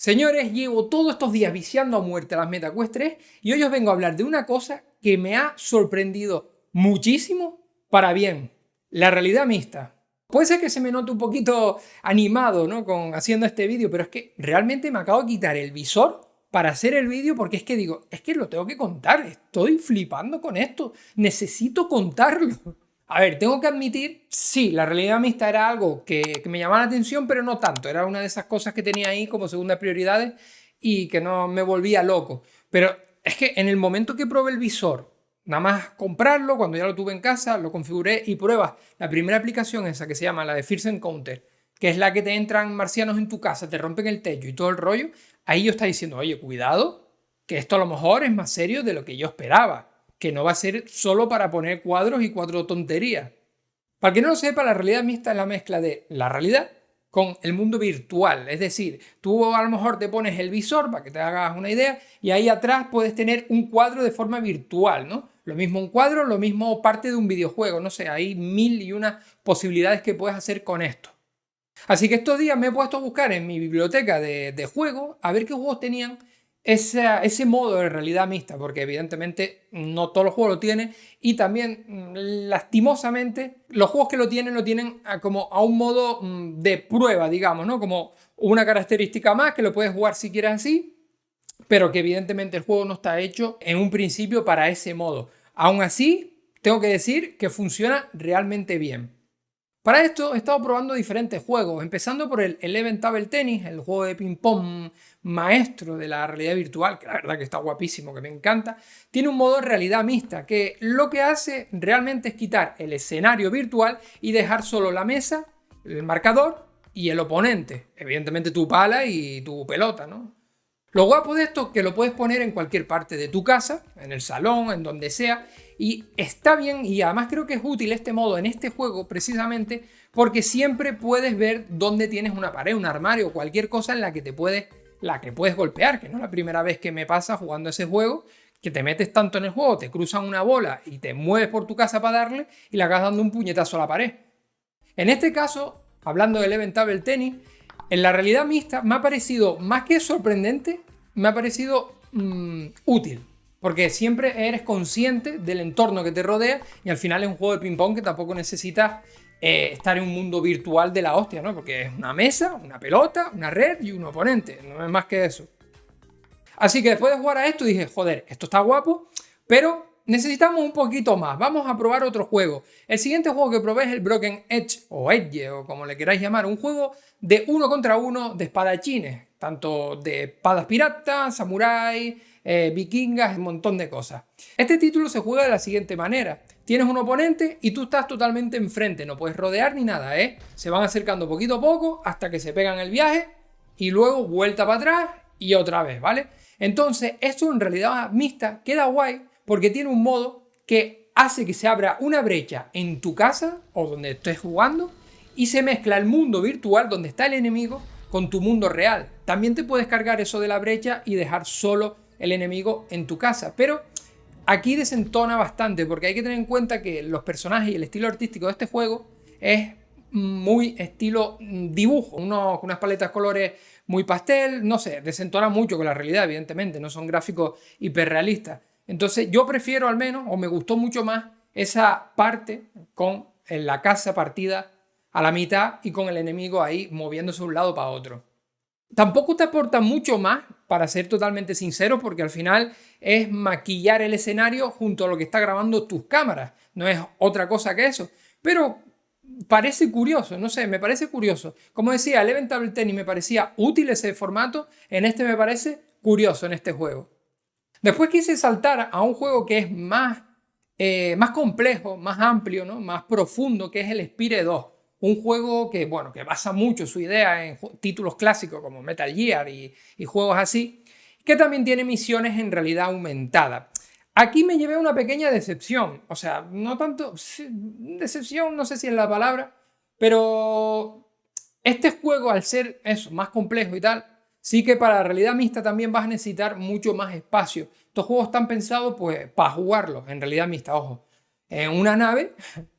Señores, llevo todos estos días viciando a muerte a las MetaQuest 3 y hoy os vengo a hablar de una cosa que me ha sorprendido muchísimo para bien. La realidad mixta. Puede ser que se me note un poquito animado, ¿no?, haciendo este vídeo, pero es que realmente me acabo de quitar el visor para hacer el vídeo porque es que digo, es que lo tengo que contar, estoy flipando con esto, necesito contarlo. A ver, tengo que admitir, sí, la realidad mixta era algo que me llamaba la atención, pero no tanto. Era una de esas cosas que tenía ahí como segundas prioridades y que no me volvía loco. Pero es que en el momento que probé el visor, nada más comprarlo, cuando ya lo tuve en casa, lo configuré y pruebas la primera aplicación esa que se llama la de First Encounter, que es la que te entran marcianos en tu casa, te rompen el techo y todo el rollo, ahí yo estaba diciendo, oye, cuidado, que esto a lo mejor es más serio de lo que yo esperaba, que no va a ser solo para poner cuadros y cuatro tonterías. Para el que no lo sepa, la realidad mixta es la mezcla de la realidad con el mundo virtual. Es decir, tú a lo mejor te pones el visor para que te hagas una idea y ahí atrás puedes tener un cuadro de forma virtual, ¿no? Lo mismo un cuadro, lo mismo parte de un videojuego, no sé, hay mil y una posibilidades que puedes hacer con esto. Así que estos días me he puesto a buscar en mi biblioteca de juegos a ver qué juegos tenían ese modo de realidad mixta, porque evidentemente no todos los juegos lo tienen y también lastimosamente los juegos que lo tienen como a un modo de prueba, digamos, ¿no? Como una característica más que lo puedes jugar si quieres así, pero que evidentemente el juego no está hecho en un principio para ese modo. Aún así, tengo que decir que funciona realmente bien. Para esto he estado probando diferentes juegos, empezando por el Eleven Table Tennis, el juego de ping-pong maestro de la realidad virtual, que la verdad que está guapísimo, que me encanta. Tiene un modo de realidad mixta, que lo que hace realmente es quitar el escenario virtual y dejar solo la mesa, el marcador y el oponente. Evidentemente tu pala y tu pelota, ¿no? Lo guapo de esto es que lo puedes poner en cualquier parte de tu casa, en el salón, en donde sea, y está bien, y además creo que es útil este modo en este juego precisamente porque siempre puedes ver dónde tienes una pared, un armario o cualquier cosa en la que puedes golpear, que no es la primera vez que me pasa jugando ese juego, que te metes tanto en el juego, te cruzan una bola y te mueves por tu casa para darle y le acabas dando un puñetazo a la pared. En este caso, hablando del Eleven Table Tennis, en la realidad mixta me ha parecido más que sorprendente, me ha parecido útil. Porque siempre eres consciente del entorno que te rodea y al final es un juego de ping-pong que tampoco necesitas estar en un mundo virtual de la hostia, ¿no? Porque es una mesa, una pelota, una red y un oponente, no es más que eso. Así que después de jugar a esto dije, joder, esto está guapo, pero necesitamos un poquito más. Vamos a probar otro juego. El siguiente juego que probé es el Broken Edge, o Edge, o como le queráis llamar. Un juego de uno contra uno de espadachines. Tanto de espadas piratas, samuráis, vikingas, un montón de cosas. Este título se juega de la siguiente manera. Tienes un oponente y tú estás totalmente enfrente. No puedes rodear ni nada, ¿eh? Se van acercando poquito a poco hasta que se pegan el viaje y luego vuelta para atrás y otra vez, ¿vale? Entonces, esto en realidad mixta queda guay porque tiene un modo que hace que se abra una brecha en tu casa o donde estés jugando y se mezcla el mundo virtual donde está el enemigo con tu mundo real. También te puedes cargar eso de la brecha y dejar solo el enemigo en tu casa, pero aquí desentona bastante porque hay que tener en cuenta que los personajes y el estilo artístico de este juego es muy estilo dibujo, unas paletas de colores muy pastel, no sé, desentona mucho con la realidad, evidentemente, no son gráficos hiperrealistas. Entonces yo prefiero al menos, o me gustó mucho más, esa parte con la casa partida a la mitad y con el enemigo ahí moviéndose de un lado para otro. Tampoco te aporta mucho más, para ser totalmente sincero, porque al final es maquillar el escenario junto a lo que está grabando tus cámaras. No es otra cosa que eso. Pero parece curioso, no sé, me parece curioso. Como decía, el Eleven Table Tennis me parecía útil ese formato, en este me parece curioso en este juego. Después quise saltar a un juego que es más complejo, más amplio, ¿no?, más profundo, que es el Spire 2. Un juego que, bueno, que basa mucho su idea en títulos clásicos como Metal Gear y juegos así, que también tiene misiones en realidad aumentada. Aquí me llevé una pequeña decepción, o sea, no tanto, decepción, no sé si es la palabra, pero este juego, al ser eso, más complejo y tal, sí que para la realidad mixta también vas a necesitar mucho más espacio. Estos juegos están pensados pues para jugarlos en realidad mixta, ojo. en una nave,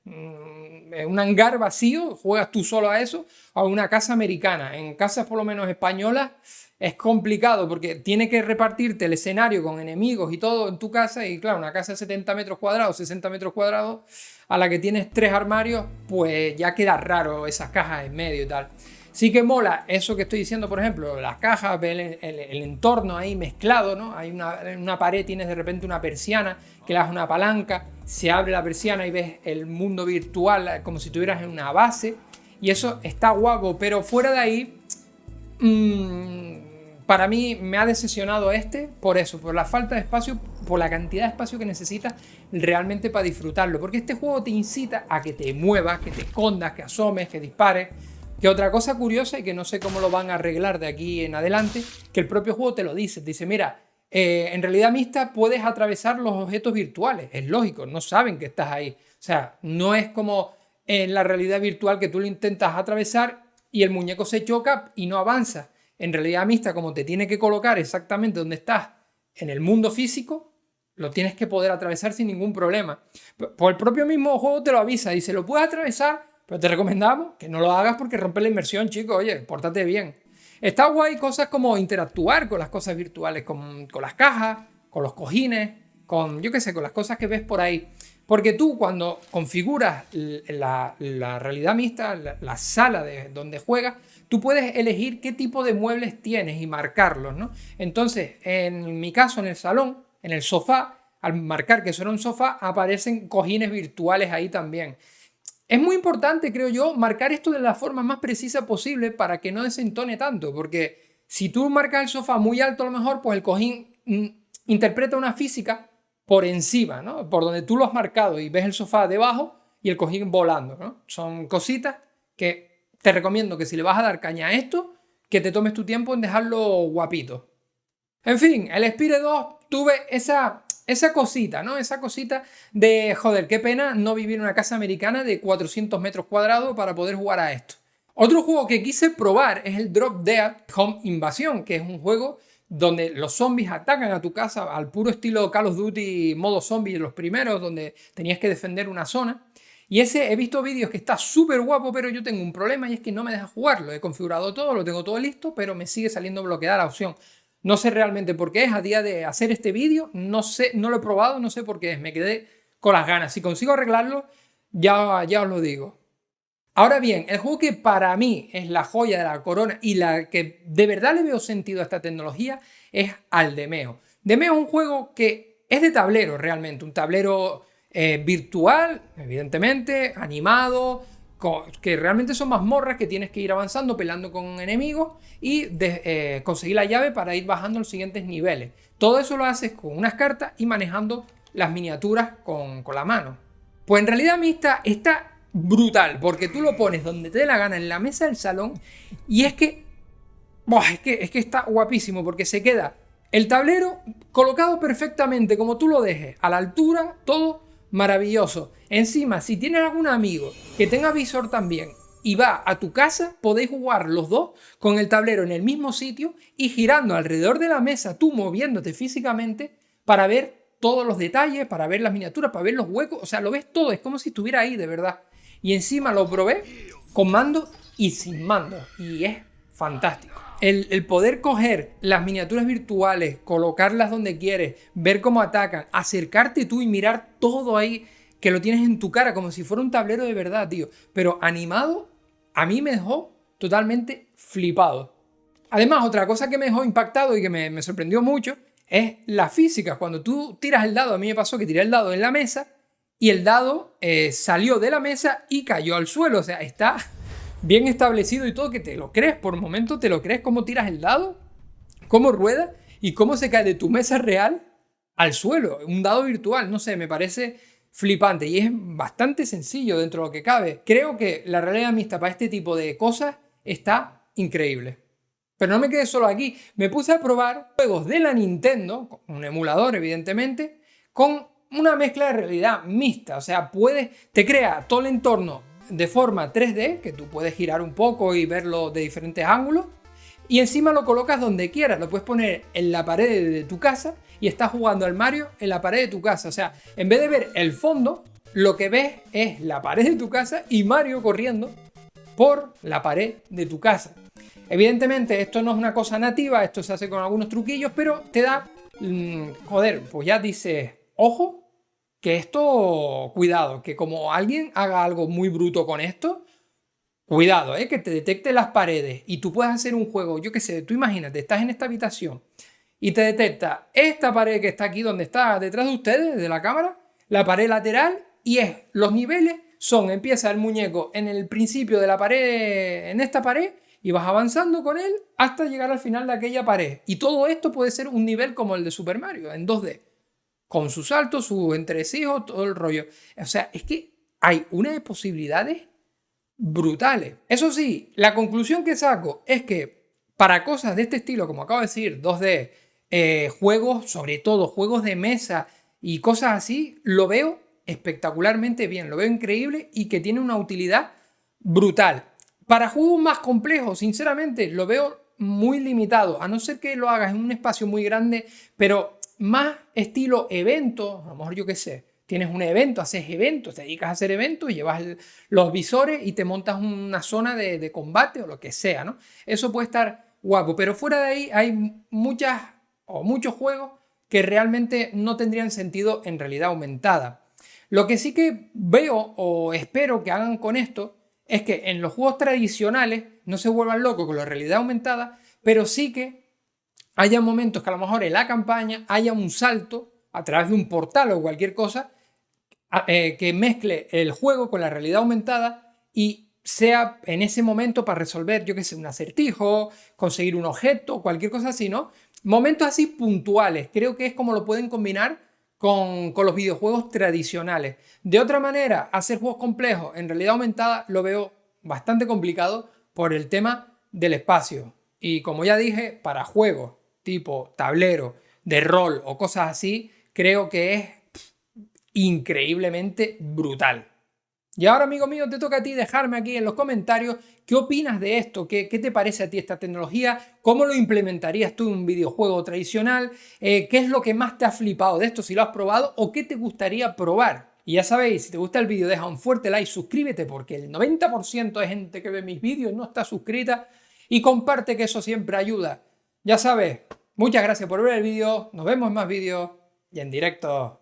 en un hangar vacío, juegas tú solo a eso, o en una casa americana. En casas por lo menos españolas es complicado porque tiene que repartirte el escenario con enemigos y todo en tu casa, y claro, una casa de 70 metros cuadrados, 60 metros cuadrados, a la que tienes 3 armarios, pues ya queda raro esas cajas en medio y tal. Sí que mola eso que estoy diciendo, por ejemplo, las cajas, el entorno ahí mezclado, ¿no? Hay una pared, tienes de repente una persiana, que le das una palanca, se abre la persiana y ves el mundo virtual como si estuvieras en una base, y eso está guapo, pero fuera de ahí, para mí me ha decepcionado por eso, por la falta de espacio, por la cantidad de espacio que necesitas realmente para disfrutarlo, porque este juego te incita a que te muevas, que te escondas, que asomes, que dispares. Que otra cosa curiosa, y que no sé cómo lo van a arreglar de aquí en adelante, que el propio juego te lo dice. Te dice, mira, en realidad mixta puedes atravesar los objetos virtuales. Es lógico, no saben que estás ahí. O sea, no es como en la realidad virtual que tú lo intentas atravesar y el muñeco se choca y no avanza. En realidad mixta, como te tiene que colocar exactamente donde estás en el mundo físico, lo tienes que poder atravesar sin ningún problema. Pues el propio mismo juego te lo avisa. Dice, lo puedes atravesar, pero te recomendamos que no lo hagas porque rompe la inmersión, chicos. Oye, pórtate bien. Está guay cosas como interactuar con las cosas virtuales, con las cajas, con los cojines, con, yo qué sé, con las cosas que ves por ahí. Porque tú cuando configuras la realidad mixta, la sala de donde juegas, tú puedes elegir qué tipo de muebles tienes y marcarlos, ¿no? Entonces, en mi caso, en el salón, en el sofá, al marcar que eso era un sofá, aparecen cojines virtuales ahí también. Es muy importante, creo yo, marcar esto de la forma más precisa posible para que no desentone tanto, porque si tú marcas el sofá muy alto a lo mejor, pues el cojín interpreta una física por encima, ¿no? Por donde tú lo has marcado, y ves el sofá debajo y el cojín volando, ¿no? Son cositas que te recomiendo que si le vas a dar caña a esto, que te tomes tu tiempo en dejarlo guapito. En fin, el Spire 2 tuve esa cosita, ¿no? Esa cosita de, joder, qué pena no vivir en una casa americana de 400 metros cuadrados para poder jugar a esto. Otro juego que quise probar es el Drop Dead Home Invasion, que es un juego donde los zombies atacan a tu casa al puro estilo Call of Duty modo zombie, los primeros, donde tenías que defender una zona. Y ese he visto vídeos que está súper guapo, pero yo tengo un problema y es que no me deja jugarlo. He configurado todo, lo tengo todo listo, pero me sigue saliendo bloqueada la opción. No sé realmente por qué es. A día de hacer este vídeo, no sé, no lo he probado, no sé por qué es. Me quedé con las ganas. Si consigo arreglarlo, ya os lo digo. Ahora bien, el juego que para mí es la joya de la corona y la que de verdad le veo sentido a esta tecnología es al Demeo. Demeo es un juego que es de tablero realmente, un tablero virtual, evidentemente, animado, que realmente son mazmorras que tienes que ir avanzando, peleando con enemigos y conseguir la llave para ir bajando los siguientes niveles. Todo eso lo haces con unas cartas y manejando las miniaturas con la mano. Pues en realidad mixta está brutal, porque tú lo pones donde te dé la gana en la mesa del salón y es que está guapísimo, porque se queda el tablero colocado perfectamente como tú lo dejes, a la altura, todo maravilloso. Encima, si tienes algún amigo que tenga visor también y va a tu casa, podéis jugar los dos con el tablero en el mismo sitio y girando alrededor de la mesa, tú moviéndote físicamente para ver todos los detalles, para ver las miniaturas, para ver los huecos. O sea, lo ves todo, es como si estuviera ahí de verdad. Y encima lo probé con mando y sin mando, y es fantástico. El poder coger las miniaturas virtuales, colocarlas donde quieres, ver cómo atacan, acercarte tú y mirar todo ahí, que lo tienes en tu cara como si fuera un tablero de verdad, tío. Pero animado, a mí me dejó totalmente flipado. Además, otra cosa que me dejó impactado y que me sorprendió mucho es la física. Cuando tú tiras el dado, a mí me pasó que tiré el dado en la mesa y el dado salió de la mesa y cayó al suelo. O sea, está bien establecido y todo, que te lo crees, por un momento te lo crees cómo tiras el dado, cómo rueda y cómo se cae de tu mesa real al suelo. Un dado virtual, no sé, me parece flipante y es bastante sencillo dentro de lo que cabe. Creo que la realidad mixta para este tipo de cosas está increíble. Pero no me quedé solo aquí, me puse a probar juegos de la Nintendo, con un emulador evidentemente, con una mezcla de realidad mixta. O sea, te crea todo el entorno de forma 3D, que tú puedes girar un poco y verlo de diferentes ángulos, y encima lo colocas donde quieras. Lo puedes poner en la pared de tu casa y estás jugando al Mario en la pared de tu casa. O sea, en vez de ver el fondo, lo que ves es la pared de tu casa y Mario corriendo por la pared de tu casa. Evidentemente esto no es una cosa nativa, esto se hace con algunos truquillos, pero te da, joder, pues ya dices, ojo, que esto, cuidado, que como alguien haga algo muy bruto con esto, cuidado, que te detecte las paredes y tú puedes hacer un juego, yo qué sé, tú imagínate, estás en esta habitación y te detecta esta pared que está aquí donde está detrás de ustedes, de la cámara, la pared lateral y los niveles empieza el muñeco en el principio de la pared, en esta pared, y vas avanzando con él hasta llegar al final de aquella pared. Y todo esto puede ser un nivel como el de Super Mario, en 2D, con sus saltos, sus entresijos, todo el rollo. O sea, es que hay una de posibilidades brutales. Eso sí, la conclusión que saco es que para cosas de este estilo, como acabo de decir, 2D, juegos, sobre todo juegos de mesa y cosas así, lo veo espectacularmente bien, lo veo increíble y que tiene una utilidad brutal. Para juegos más complejos, sinceramente, lo veo muy limitado, a no ser que lo hagas en un espacio muy grande, pero más estilo evento, a lo mejor yo qué sé, tienes un evento, haces eventos, te dedicas a hacer eventos, llevas los visores y te montas una zona de combate o lo que sea, ¿no? Eso puede estar guapo, pero fuera de ahí hay muchos juegos que realmente no tendrían sentido en realidad aumentada. Lo que sí que veo o espero que hagan con esto es que en los juegos tradicionales no se vuelvan locos con la realidad aumentada, pero sí que haya momentos que a lo mejor en la campaña haya un salto a través de un portal o cualquier cosa que mezcle el juego con la realidad aumentada y sea en ese momento para resolver, yo qué sé, un acertijo, conseguir un objeto, cualquier cosa así, ¿no? Momentos así puntuales, creo que es como lo pueden combinar con los videojuegos tradicionales. De otra manera, hacer juegos complejos en realidad aumentada lo veo bastante complicado por el tema del espacio. Y como ya dije, para juegos tipo tablero, de rol o cosas así, creo que es increíblemente brutal. Y ahora, amigo mío, te toca a ti dejarme aquí en los comentarios qué opinas de esto, qué te parece a ti esta tecnología, cómo lo implementarías tú en un videojuego tradicional, qué es lo que más te ha flipado de esto, si lo has probado o qué te gustaría probar. Y ya sabéis, si te gusta el vídeo deja un fuerte like, suscríbete porque el 90% de gente que ve mis vídeos no está suscrita y comparte que eso siempre ayuda. Ya sabes, muchas gracias por ver el vídeo, nos vemos en más vídeos y en directo.